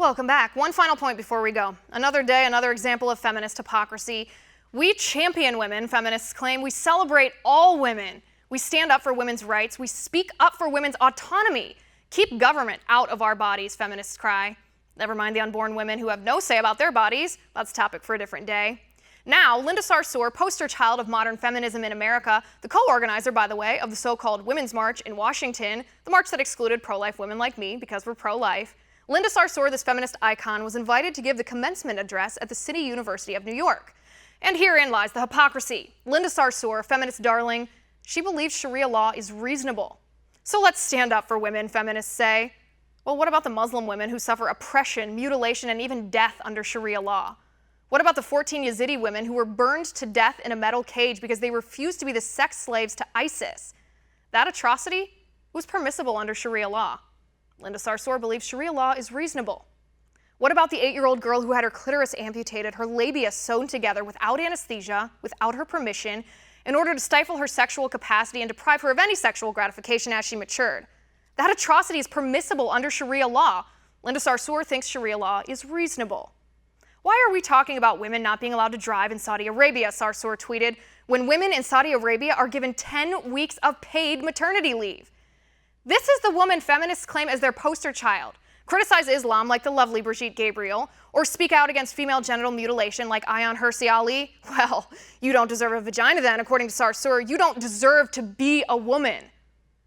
Welcome back. One final point before we go. Another day, another example of feminist hypocrisy. We champion women, feminists claim. We celebrate all women. We stand up for women's rights. We speak up for women's autonomy. Keep government out of our bodies, feminists cry. Never mind the unborn women who have no say about their bodies. That's a topic for a different day. Now, Linda Sarsour, poster child of modern feminism in America, the co-organizer, by the way, of the so-called Women's March in Washington, the march that excluded pro-life women like me because we're pro-life. Linda Sarsour, this feminist icon, was invited to give the commencement address at the City University of New York. And herein lies the hypocrisy. Linda Sarsour, feminist darling, she believes Sharia law is reasonable. So let's stand up for women, feminists say. Well, what about the Muslim women who suffer oppression, mutilation, and even death under Sharia law? What about the 14 Yazidi women who were burned to death in a metal cage because they refused to be the sex slaves to ISIS? That atrocity was permissible under Sharia law. Linda Sarsour believes Sharia law is reasonable. What about the 8-year-old girl who had her clitoris amputated, her labia sewn together without anesthesia, without her permission, in order to stifle her sexual capacity and deprive her of any sexual gratification as she matured? That atrocity is permissible under Sharia law. Linda Sarsour thinks Sharia law is reasonable. Why are we talking about women not being allowed to drive in Saudi Arabia, Sarsour tweeted, when women in Saudi Arabia are given 10 weeks of paid maternity leave? This is the woman feminists claim as their poster child. Criticize Islam like the lovely Brigitte Gabriel, or speak out against female genital mutilation like Ayaan Hirsi Ali? Well, you don't deserve a vagina then, according to Sarsour. You don't deserve to be a woman.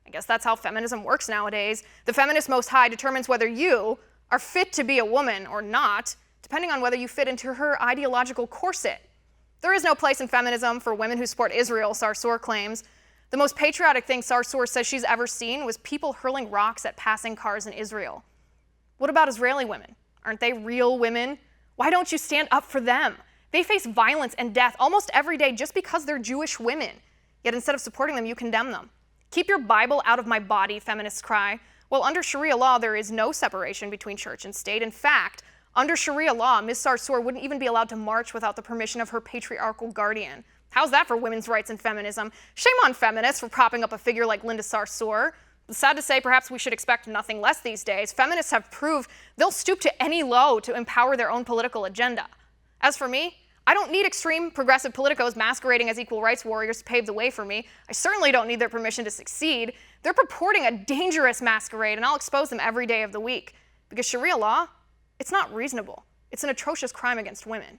I guess that's how feminism works nowadays. The feminist most high determines whether you are fit to be a woman or not, depending on whether you fit into her ideological corset. There is no place in feminism for women who support Israel, Sarsour claims. The most patriotic thing Sarsour says she's ever seen was people hurling rocks at passing cars in Israel. What about Israeli women? Aren't they real women? Why don't you stand up for them? They face violence and death almost every day just because they're Jewish women. Yet instead of supporting them, you condemn them. Keep your Bible out of my body, feminists cry. Well, under Sharia law, there is no separation between church and state. In fact, under Sharia law, Ms. Sarsour wouldn't even be allowed to march without the permission of her patriarchal guardian. How's that for women's rights and feminism? Shame on feminists for propping up a figure like Linda Sarsour. Sad to say, perhaps we should expect nothing less these days. Feminists have proved they'll stoop to any low to empower their own political agenda. As for me, I don't need extreme progressive politicos masquerading as equal rights warriors to pave the way for me. I certainly don't need their permission to succeed. They're purporting a dangerous masquerade, and I'll expose them every day of the week. Because Sharia law, it's not reasonable. It's an atrocious crime against women.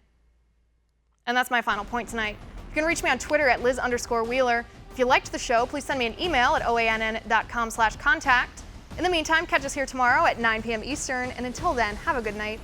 And that's my final point tonight. You can reach me on Twitter at Liz_Wheeler. If you liked the show, please send me an email at oann.com/contact. In the meantime, catch us here tomorrow at 9 p.m. Eastern, and until then, have a good night.